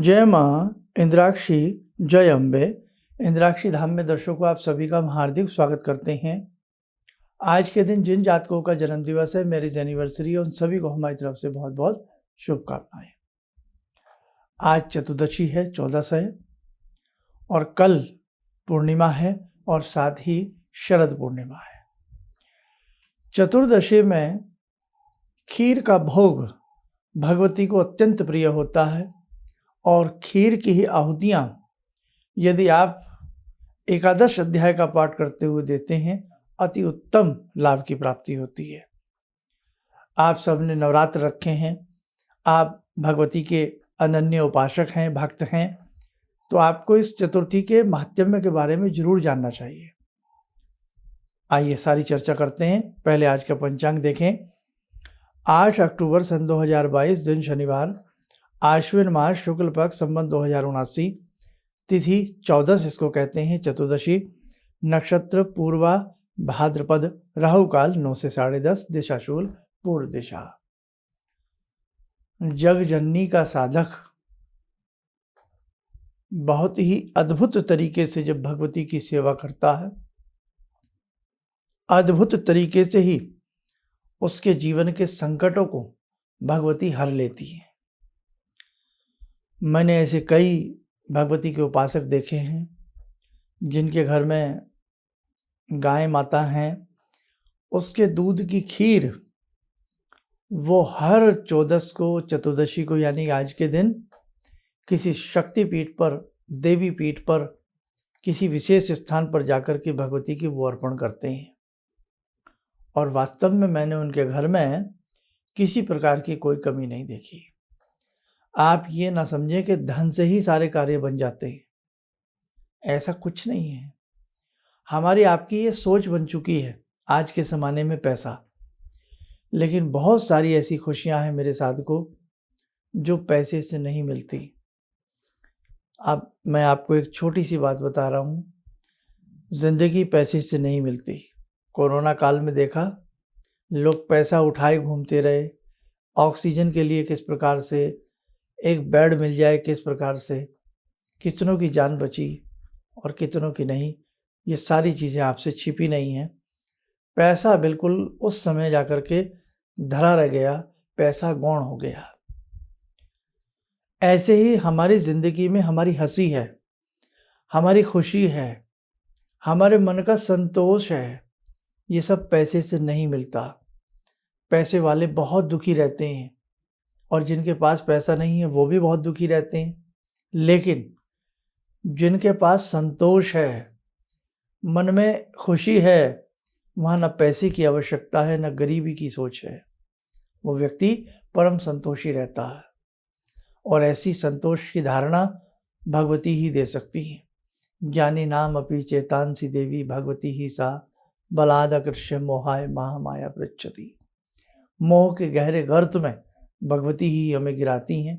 जय माँ इंद्राक्षी, जय अम्बे। इंद्राक्षी धाम में दर्शकों आप सभी का हम हार्दिक स्वागत करते हैं। आज के दिन जिन जातकों का जन्म दिवस है, मैरिज एनिवर्सरी, उन सभी को हमारी तरफ से बहुत बहुत शुभकामनाएं। आज चतुर्दशी है, 14 है, और कल पूर्णिमा है और साथ ही शरद पूर्णिमा है। चतुर्दशी में खीर का भोग भगवती को अत्यंत प्रिय होता है और खीर की ही आहुतियाँ यदि आप एकादश अध्याय का पाठ करते हुए देते हैं, अति उत्तम लाभ की प्राप्ति होती है। आप सबने नवरात्र रखे हैं, आप भगवती के अनन्य उपासक हैं, भक्त हैं, तो आपको इस चतुर्थी के महात्म्य के बारे में जरूर जानना चाहिए। आइए सारी चर्चा करते हैं। पहले आज का पंचांग देखें। 8 अक्टूबर सन 2022, दिन शनिवार, आश्विन मास, शुक्ल पक्ष, संवत 2079, तिथि 14 इसको कहते हैं, चतुर्दशी, नक्षत्र पूर्वा भाद्रपद, राहु काल 9 से 10:30, दिशा शूल, पूर्व दिशा। जग जननी का साधक बहुत ही अद्भुत तरीके से जब भगवती की सेवा करता है, अद्भुत तरीके से ही उसके जीवन के संकटों को भगवती हर लेती है। मैंने ऐसे कई भगवती के उपासक देखे हैं जिनके घर में गाय माता हैं, उसके दूध की खीर वो हर 14 को, चतुर्दशी को, यानी आज के दिन किसी शक्तिपीठ पर, देवी पीठ पर, किसी विशेष स्थान पर जाकर के भगवती की वो अर्पण करते हैं। और वास्तव में मैंने उनके घर में किसी प्रकार की कोई कमी नहीं देखी। आप ये ना समझें कि धन से ही सारे कार्य बन जाते हैं, ऐसा कुछ नहीं है। हमारी आपकी ये सोच बन चुकी है आज के ज़माने में पैसा, लेकिन बहुत सारी ऐसी खुशियां हैं मेरे साथ को जो पैसे से नहीं मिलती। अब मैं आपको एक छोटी सी बात बता रहा हूँ, ज़िंदगी पैसे से नहीं मिलती। कोरोना काल में देखा, लोग पैसा उठाए घूमते रहे, ऑक्सीजन के लिए किस प्रकार से, एक बेड मिल जाए किस प्रकार से, कितनों की जान बची और कितनों की नहीं। ये सारी चीज़ें आपसे छिपी नहीं हैं। पैसा बिल्कुल उस समय जाकर के धरा रह गया, पैसा गौण हो गया। ऐसे ही हमारी ज़िंदगी में हमारी हंसी है, हमारी खुशी है, हमारे मन का संतोष है, ये सब पैसे से नहीं मिलता। पैसे वाले बहुत दुखी रहते हैं और जिनके पास पैसा नहीं है वो भी बहुत दुखी रहते हैं। लेकिन जिनके पास संतोष है, मन में खुशी है, वहाँ न पैसे की आवश्यकता है, न गरीबी की सोच है। वो व्यक्ति परम संतोषी रहता है और ऐसी संतोष की धारणा भगवती ही दे सकती है। ज्ञानी नाम अपि चेतांसी देवी भगवती ही सा, बलादकृष्य मोहाय महामाया पृच्छति। मोह के गहरे गर्त में भगवती ही हमें गिराती हैं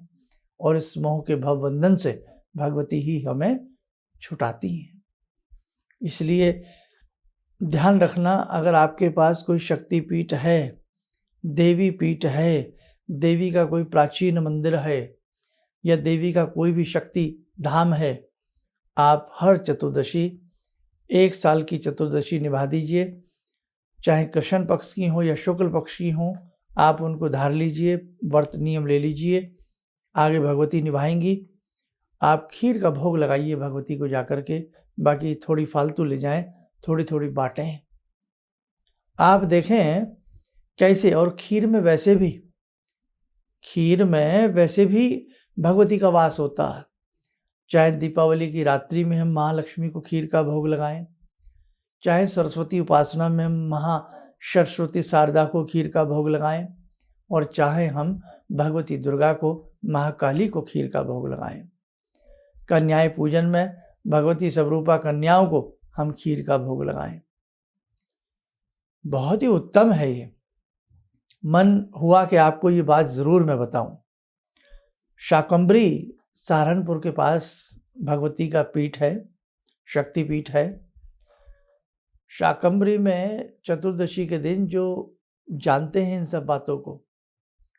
और इस मोह के भवबंधन से भगवती ही हमें छुटाती हैं। इसलिए ध्यान रखना, अगर आपके पास कोई शक्तिपीठ है, देवी पीठ है, देवी का कोई प्राचीन मंदिर है या देवी का कोई भी शक्ति धाम है, आप हर चतुर्दशी, 1 साल की चतुर्दशी निभा दीजिए। चाहे कृष्ण पक्ष की हो या शुक्ल पक्ष की हो, आप उनको धार लीजिए, व्रत नियम ले लीजिए, आगे भगवती निभाएंगी। आप खीर का भोग लगाइए भगवती को जाकर के, बाकी थोड़ी फालतू ले जाएं, थोड़ी थोड़ी बांटें। आप देखें कैसे, और खीर में वैसे भी भगवती का वास होता है। चाहे दीपावली की रात्रि में हम महालक्ष्मी को खीर का भोग लगाएं, चाहे सरस्वती उपासना में हम महासरस्वती शारदा को खीर का भोग लगाएं, और चाहे हम भगवती दुर्गा को, महाकाली को खीर का भोग लगाएं। कन्याएं पूजन में भगवती स्वरूपा कन्याओं को हम खीर का भोग लगाएं। बहुत ही उत्तम है ये। मन हुआ कि आपको ये बात ज़रूर मैं बताऊं। शाकंभरी सहारनपुर के पास भगवती का पीठ है, शक्तिपीठ है। शाकंभरी में चतुर्दशी के दिन जो जानते हैं इन सब बातों को,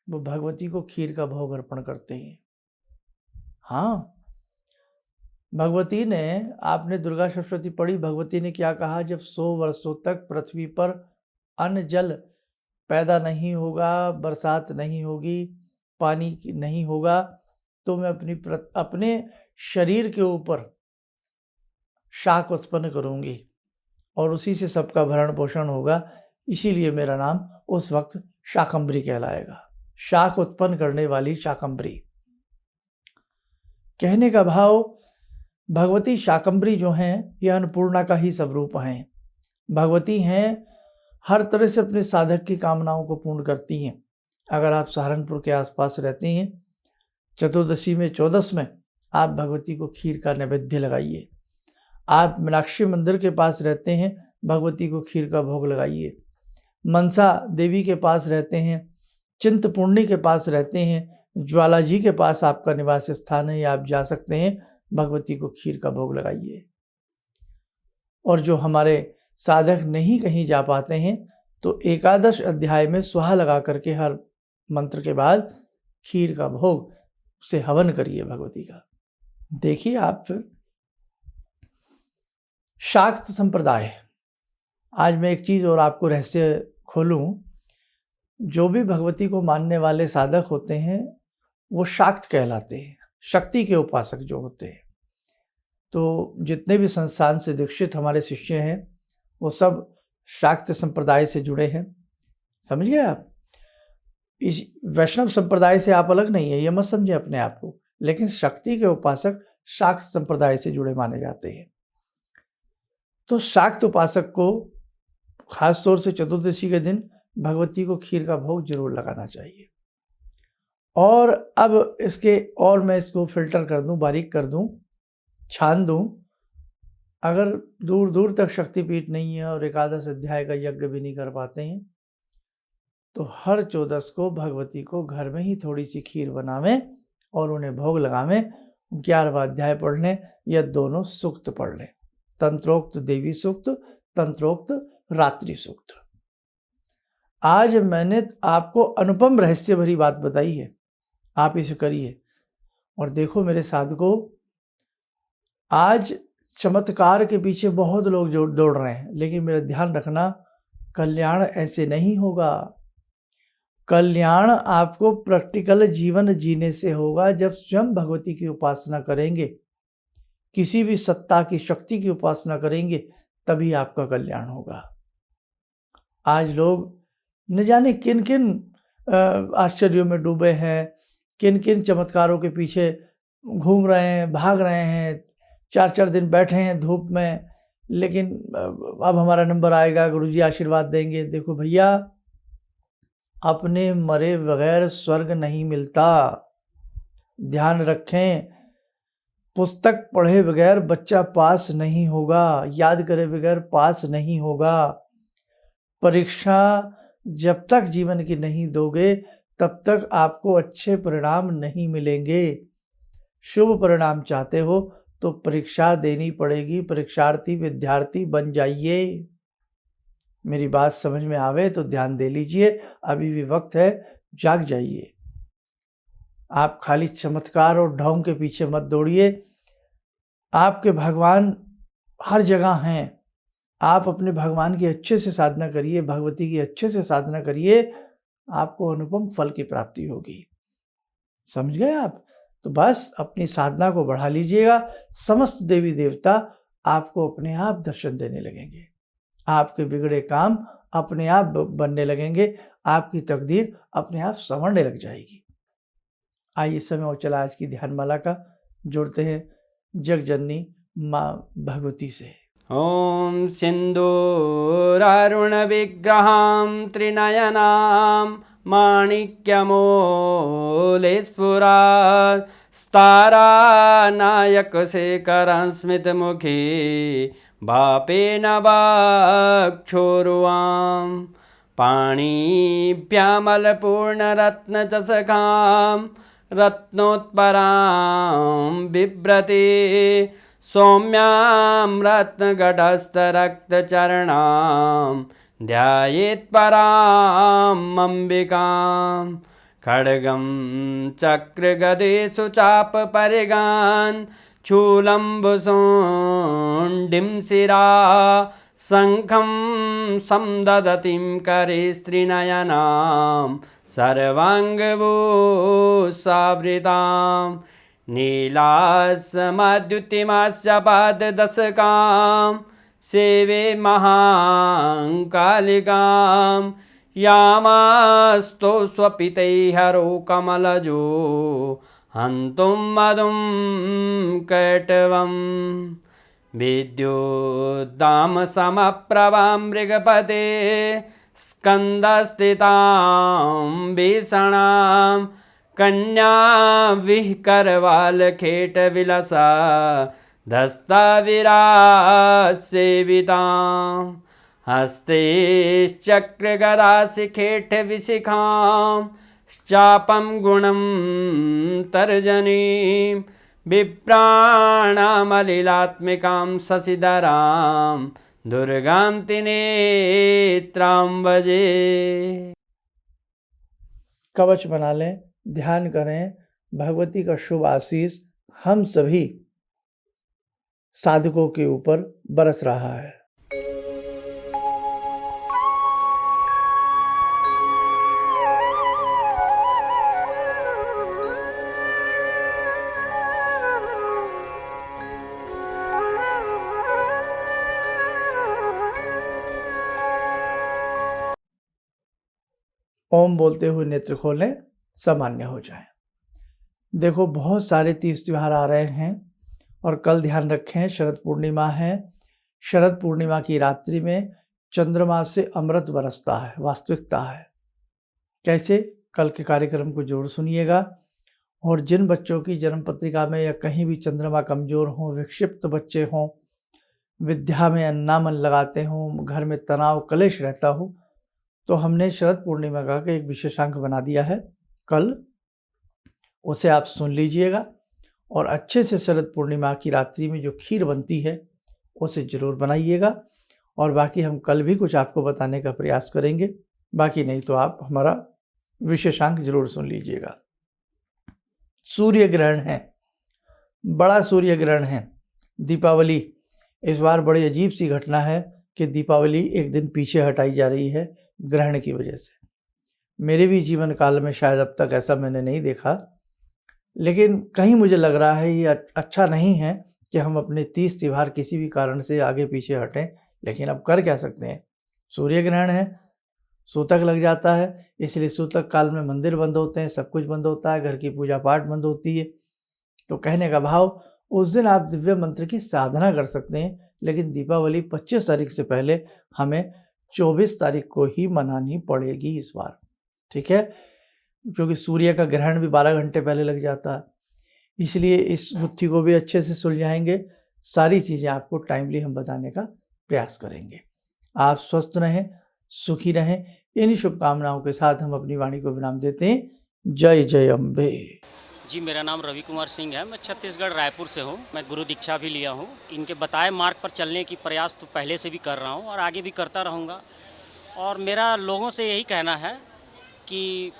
वो भगवती को खीर का भोग अर्पण करते हैं। हाँ, भगवती ने, आपने दुर्गा सप्तशती पढ़ी, भगवती ने क्या कहा, जब 100 वर्षों तक पृथ्वी पर अन्न जल पैदा नहीं होगा, बरसात नहीं होगी, पानी नहीं होगा, तो मैं अपने शरीर के ऊपर शाक उत्पन्न करूंगी और उसी से सबका भरण पोषण होगा। इसीलिए मेरा नाम उस वक्त शाकंभरी कहलाएगा, शाक उत्पन्न करने वाली शाकंभरी। कहने का भाव, भगवती शाकंभरी जो हैं ये अन्नपूर्णा का ही स्वरूप हैं। भगवती हैं, हर तरह से अपने साधक की कामनाओं को पूर्ण करती हैं। अगर आप सहारनपुर के आसपास रहते हैं, चतुर्दशी में, चौदस में आप भगवती को खीर का नैवेद्य लगाइए। आप मीनाक्षी मंदिर के पास रहते हैं, भगवती को खीर का भोग लगाइए। मनसा देवी के पास रहते हैं, चिंतपूर्णी के पास रहते हैं, ज्वाला जी के पास आपका निवास स्थान है, या आप जा सकते हैं, भगवती को खीर का भोग लगाइए। और जो हमारे साधक नहीं कहीं जा पाते हैं, तो एकादश अध्याय में स्वाहा लगा करके हर मंत्र के बाद खीर का भोग से हवन करिए भगवती का। देखिए आप फिर शाक्त संप्रदाय, आज मैं एक चीज़ और आपको रहस्य खोलूं, जो भी भगवती को मानने वाले साधक होते हैं वो शाक्त कहलाते हैं, शक्ति के उपासक जो होते हैं। तो जितने भी संस्थान से दीक्षित हमारे शिष्य हैं वो सब शाक्त संप्रदाय से जुड़े हैं, समझ गए आप। इस वैष्णव संप्रदाय से आप अलग नहीं है, ये मत समझे अपने आप को, लेकिन शक्ति के उपासक शाक्त संप्रदाय से जुड़े माने जाते हैं। तो शाक्त उपासक को खास तौर से चतुर्दशी के दिन भगवती को खीर का भोग जरूर लगाना चाहिए। और अब इसके, और मैं इसको फिल्टर कर दूं, बारीक कर दूं, छान दूं, अगर दूर दूर तक शक्तिपीठ नहीं है और एकादश अध्याय का यज्ञ भी नहीं कर पाते हैं, तो हर चौदस को भगवती को घर में ही थोड़ी सी खीर बनावें और उन्हें भोग लगावें। 11वां अध्याय पढ़ लें या दोनों सूक्त पढ़ लें, तंत्रोक्त देवी सूक्त, तंत्रोक्त रात्रि सूक्त। आज मैंने आपको अनुपम रहस्य भरी बात बताई है, आप इसे करिए। और देखो मेरे साधकों, आज चमत्कार के पीछे बहुत लोग दौड़ रहे हैं, लेकिन मेरा ध्यान रखना, कल्याण ऐसे नहीं होगा। कल्याण आपको प्रैक्टिकल जीवन जीने से होगा, जब स्वयं भगवती की उपासना करेंगे, किसी भी सत्ता की शक्ति की उपासना करेंगे, तभी आपका कल्याण होगा। आज लोग न जाने किन किन आश्चर्यों में डूबे हैं, किन किन चमत्कारों के पीछे घूम रहे हैं, भाग रहे हैं, 4-4 दिन बैठे हैं धूप में, लेकिन अब हमारा नंबर आएगा, गुरुजी आशीर्वाद देंगे। देखो भैया, अपने मरे बगैर स्वर्ग नहीं मिलता, ध्यान रखें। पुस्तक पढ़े बगैर बच्चा पास नहीं होगा, याद करे बगैर पास नहीं होगा। परीक्षा जब तक जीवन की नहीं दोगे, तब तक आपको अच्छे परिणाम नहीं मिलेंगे। शुभ परिणाम चाहते हो तो परीक्षा देनी पड़ेगी, परीक्षार्थी विद्यार्थी बन जाइए। मेरी बात समझ में आवे तो ध्यान दे लीजिए, अभी भी वक्त है, जाग जाइए। आप खाली चमत्कार और ढोंग के पीछे मत दौड़िए। आपके भगवान हर जगह हैं, आप अपने भगवान की अच्छे से साधना करिए, भगवती की अच्छे से साधना करिए, आपको अनुपम फल की प्राप्ति होगी। समझ गए आप। तो बस अपनी साधना को बढ़ा लीजिएगा, समस्त देवी देवता आपको अपने आप दर्शन देने लगेंगे, आपके बिगड़े काम अपने आप बनने लगेंगे, आपकी तकदीर अपने आप संवरने लग जाएगी। आइए समय और चला आज की ध्यानमाला का जोड़ते हैं जगजननी माँ भगवती से। ॐ सिन्दूरारुणविग्रहां त्रिनयनां माणिक्यमूलस्फुरात् स्तारानायकशेखरं स्मितमुखी भापेन वाक्षोरुवां पाणिभ्यामलपूर्णरत्नचषकां रत्नोत्परां बिभ्रति सौम्यां रत्नगटस्थरक्तचरणां ध्यायेत् परां अम्बिकां खड्गं चक्रगदेषु चापपरिगान् शूलम्बुसोण्डिं शिरा शङ्खं समदधतीं करे स्त्रीनयनां सर्वाङ्गभूषावृतां नीलासमद्युतिमास्य पाददशकां सेवे महाकालिकां यामास्तो स्वपितैहरो कमलजो हन्तुं मधुं कैटवं विद्युद्दाम समप्रभां मृगपते स्कन्दस्थितां भीषणां कन्या विहकरवालखेटविलसा धस्ताविरासेवितां हस्तैश्चक्रगदाशिखेटविशिखां चापं गुणं तर्जनीं विप्राणामलिलात्मिकां शशिधरां दुर्गां त्रिनेत्रां भजे। कवच बना लें, ध्यान करें, भगवती का शुभ आशीष हम सभी साधकों के ऊपर बरस रहा है। ओम बोलते हुए नेत्र खोलें, सामान्य हो जाएं। देखो बहुत सारे तीज त्योहार आ रहे हैं और कल ध्यान रखें शरद पूर्णिमा है। शरद पूर्णिमा की रात्रि में चंद्रमा से अमृत बरसता है, वास्तविकता है। कैसे? कल के कार्यक्रम को जरूर सुनिएगा। और जिन बच्चों की जन्म पत्रिका में या कहीं भी चंद्रमा कमजोर हों, विक्षिप्त बच्चे हों, विद्या में अन्ना मन लगाते हों, घर में तनाव कलेश रहता हो, तो हमने शरद पूर्णिमा का एक विशेषांक बना दिया है कल, उसे आप सुन लीजिएगा और अच्छे से शरद पूर्णिमा की रात्रि में जो खीर बनती है उसे जरूर बनाइएगा। और बाकी हम कल भी कुछ आपको बताने का प्रयास करेंगे, बाकी नहीं तो आप हमारा विशेषांक जरूर सुन लीजिएगा। सूर्य ग्रहण है, बड़ा सूर्य ग्रहण है, दीपावली। इस बार बड़ी अजीब सी घटना है कि दीपावली एक दिन पीछे हटाई जा रही है ग्रहण की वजह से। मेरे भी जीवन काल में शायद अब तक ऐसा मैंने नहीं देखा, लेकिन कहीं मुझे लग रहा है ये अच्छा नहीं है कि हम अपने तीज त्योहार किसी भी कारण से आगे पीछे हटें। लेकिन अब कर क्या सकते हैं, सूर्य ग्रहण है, सूतक लग जाता है, इसलिए सूतक काल में मंदिर बंद होते हैं, सब कुछ बंद होता है, घर की पूजा पाठ बंद होती है। तो कहने का भाव, उस दिन आप दिव्य मंत्र की साधना कर सकते हैं, लेकिन दीपावली 25 तारीख से पहले हमें 24 तारीख को ही मनानी पड़ेगी इस बार, ठीक है? क्योंकि सूर्य का ग्रहण भी 12 घंटे पहले लग जाता है, इसलिए इस बुद्धि को भी अच्छे से सुलझाएंगे। सारी चीज़ें आपको टाइमली हम बताने का प्रयास करेंगे। आप स्वस्थ रहें, सुखी रहें, इन शुभकामनाओं के साथ हम अपनी वाणी को विराम देते हैं। जय जय अम्बे। जी, मेरा नाम रवि कुमार सिंह है। मैं छत्तीसगढ़ रायपुर से हूँ। मैं गुरु दीक्षा भी लिया हूँ। इनके बताए मार्ग पर चलने की प्रयास तो पहले से भी कर रहा हूँ और आगे भी करता रहूँगा। और मेरा लोगों से यही कहना है कि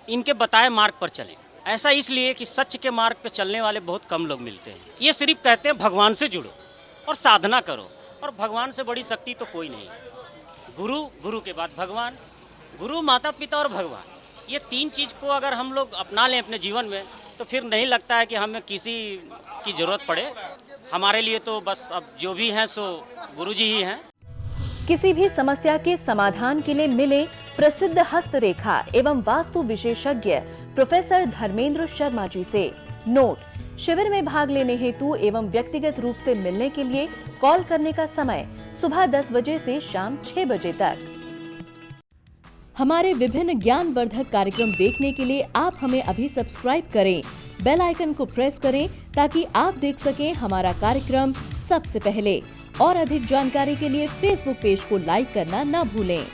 इनके बताए मार्ग पर चलें। ऐसा इसलिए कि सच के मार्ग पर चलने वाले बहुत कम लोग मिलते हैं। ये सिर्फ कहते हैं भगवान से जुड़ो और साधना करो, और भगवान से बड़ी शक्ति तो कोई नहीं है। गुरु, गुरु के बाद भगवान, गुरु, माता पिता और भगवान, ये तीन चीज़ को अगर हम लोग अपना लें अपने जीवन में, तो फिर नहीं लगता है कि हमें किसी की ज़रूरत पड़े। हमारे लिए तो बस अब जो भी हैं सो गुरु जी ही हैं। किसी भी समस्या के समाधान के लिए मिले प्रसिद्ध हस्तरेखा एवं वास्तु विशेषज्ञ प्रोफेसर धर्मेंद्र शर्मा जी से। नोट: शिविर में भाग लेने हेतु एवं व्यक्तिगत रूप से मिलने के लिए कॉल करने का समय सुबह 10 बजे से शाम 6 बजे तक। हमारे विभिन्न ज्ञानवर्धक कार्यक्रम देखने के लिए आप हमें अभी सब्सक्राइब करें, बेल आइकन को प्रेस करें ताकि आप देख सकें हमारा कार्यक्रम सबसे पहले। और अधिक जानकारी के लिए फेसबुक पेज को लाइक करना न भूलें।